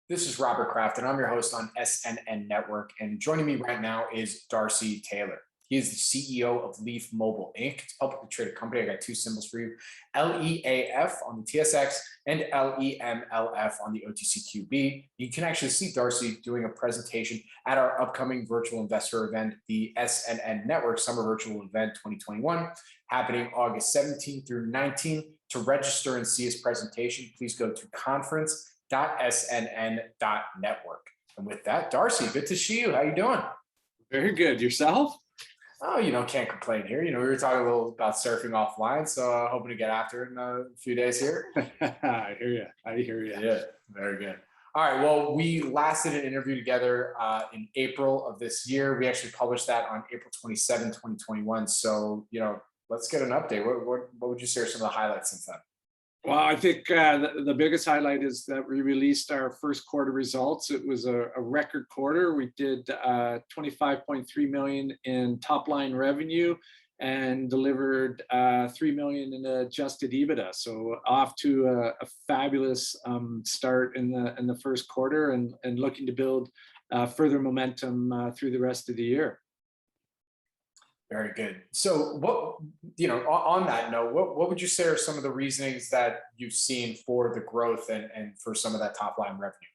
This is Robert Kraft, and I'm your host on SNN Network. And joining me right now is Darcy Taylor. He is the CEO of LEAF Mobile Inc. It's a publicly traded company. I got two symbols for you: LEAF on the TSX and LEMLF on the OTCQB. You can actually see Darcy doing a presentation at our upcoming virtual investor event, the SNN Network Summer Virtual Event 2021, happening August 17th through 19th. To register and see his presentation, please go to conference.snn.network. And with that, Darcy, good to see you. How you doing? Very good. Yourself? Oh, can't complain here. We were talking a little about surfing offline, so hoping to get after it in a few days here. I hear you. Yeah, very good. All right. Well, we last did an interview together in April of this year. We actually published that on April 27, 2021. So, let's get an update. What would you say are some of the highlights since then? Well, I think the biggest highlight is that we released our first quarter results. It was a record quarter. We did 25.3 million in top line revenue and delivered 3 million in adjusted EBITDA. So off to a fabulous start in the first quarter, and looking to build further momentum through the rest of the year. Very good. So on that note, what would you say are some of the reasonings that you've seen for the growth and for some of that top line revenue?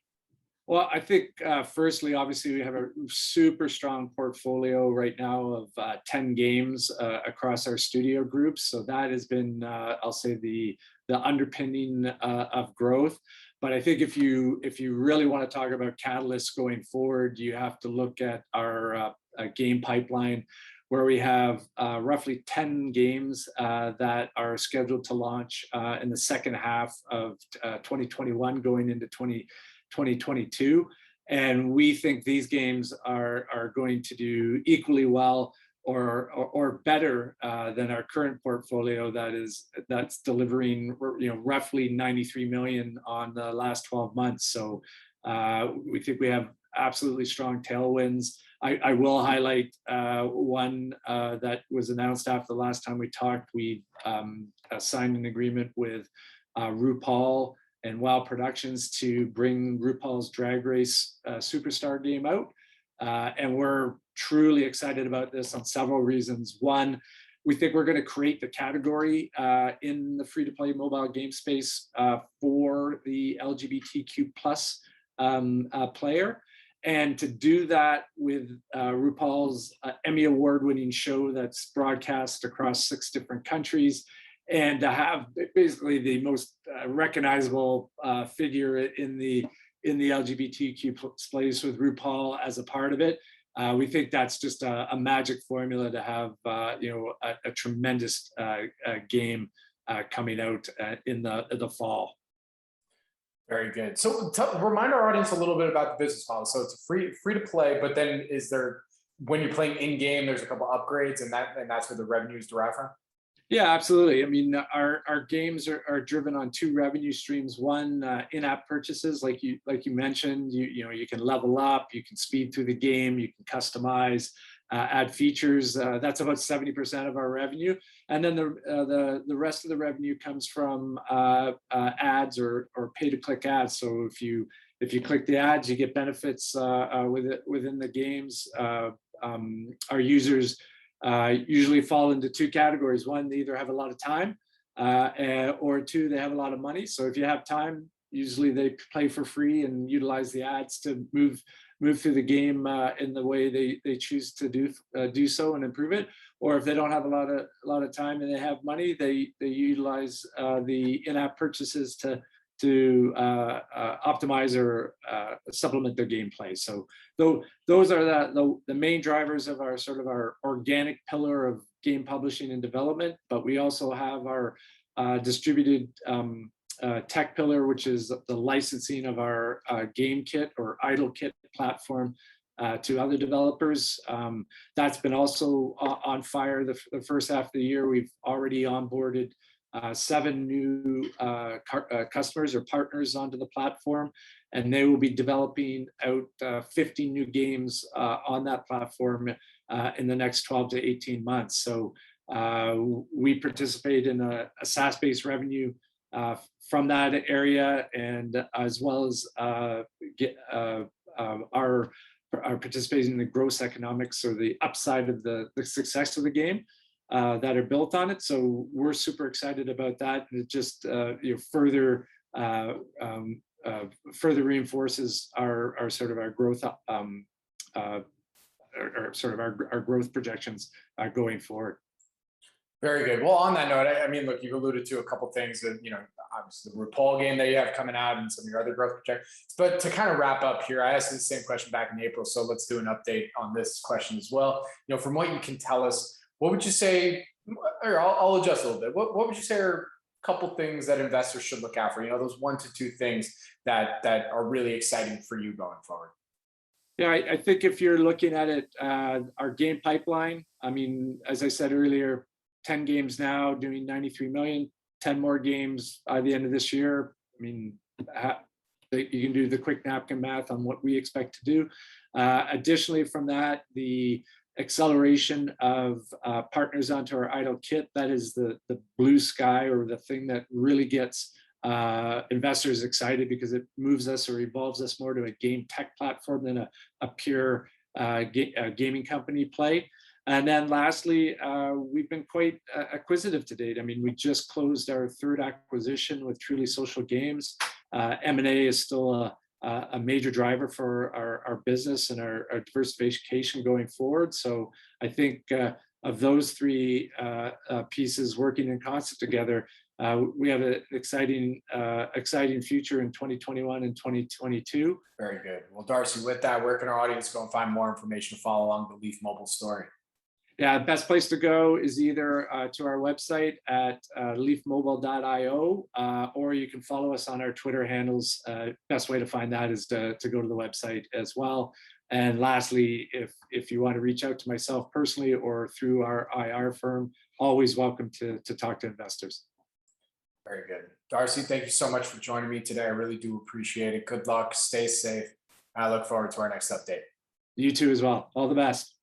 Well, I think firstly, obviously, we have a super strong portfolio right now of 10 games across our studio groups. So that has been, I'll say, the underpinning of growth. But I think if you really want to talk about catalysts going forward, you have to look at our game pipeline, where we have roughly 10 games that are scheduled to launch in the second half of 2021 going into 2022. And we think these games are going to do equally well or better than our current portfolio that's delivering roughly 93 million on the last 12 months. So we think we have absolutely strong tailwinds. I will highlight one that was announced after the last time we talked. We signed an agreement with RuPaul and WoW Productions to bring RuPaul's Drag Race Superstar game out. And we're truly excited about this on several reasons. One, we think we're going to create the category in the free-to-play mobile game space for the LGBTQ plus player. And to do that with RuPaul's Emmy award-winning show that's broadcast across 6 different countries, and to have basically the most recognizable figure in the LGBTQ space with RuPaul as a part of it, we think that's just a magic formula to have a tremendous game coming out in the fall. Very good. So remind our audience a little bit about the business model. So it's free to play, but then when you're playing in game, there's a couple upgrades, and that's where the revenue is derived from? Yeah, absolutely. I mean, our games are driven on 2 revenue streams. One, in-app purchases, like you mentioned. You can level up, you can speed through the game, you can customize, add features. That's about 70% of our revenue, and then the rest of the revenue comes from ads or pay-to-click ads. So if you click the ads, you get benefits within the games. Our users usually fall into 2 categories. One, they either have a lot of time, or 2, they have a lot of money. So if you have time, usually they play for free and utilize the ads to move through the game in the way they choose to do so and improve it. Or if they don't have a lot of time and they have money, they utilize the in-app purchases to optimize or supplement their gameplay. So those are the main drivers of our our organic pillar of game publishing and development. But we also have our distributed tech pillar, which is the licensing of our game kit or idle kit platform to other developers. That's been also on fire the first half of the year. We've already onboarded 7 new customers or partners onto the platform, and they will be developing out 50 new games on that platform in the next 12 to 18 months. So we participate in a SaaS-based revenue from that area, and as well as our participating in the gross economics or the upside of the success of the game that are built on it. So we're super excited about that, and it just further reinforces our sort of our growth or sort of our growth projections going forward. Very good. Well, on that note, I mean, look, you've alluded to a couple things that, obviously the RuPaul game that you have coming out and some of your other growth projects. But to kind of wrap up here, I asked the same question back in April, so let's do an update on this question as well. From what you can tell us, what would you say, or I'll adjust a little bit. What would you say are a couple things that investors should look out for? Those 1 to 2 things that are really exciting for you going forward. Yeah, I think if you're looking at it, our game pipeline, I mean, as I said earlier, 10 games now doing 93 million, 10 more games by the end of this year. I mean, you can do the quick napkin math on what we expect to do. Additionally, from that, the acceleration of partners onto our idle kit, that is the blue sky, or the thing that really gets investors excited, because it moves us or evolves us more to a game tech platform than a pure gaming company play. And then lastly, we've been quite acquisitive to date. I mean, we just closed our 3rd acquisition with Truly Social Games. M&A is still a major driver for our business and our diversification going forward. So I think of those 3 pieces working in concert together, we have an exciting future in 2021 and 2022. Very good. Well, Darcy, with that, where can our audience go and find more information to follow along the Leaf Mobile story? Yeah, best place to go is either to our website at leafmobile.io, or you can follow us on our Twitter handles. Best way to find that is to go to the website as well. And lastly, if you want to reach out to myself personally or through our IR firm, always welcome to talk to investors. Very good. Darcy, thank you so much for joining me today. I really do appreciate it. Good luck. Stay safe. I look forward to our next update. You too as well. All the best.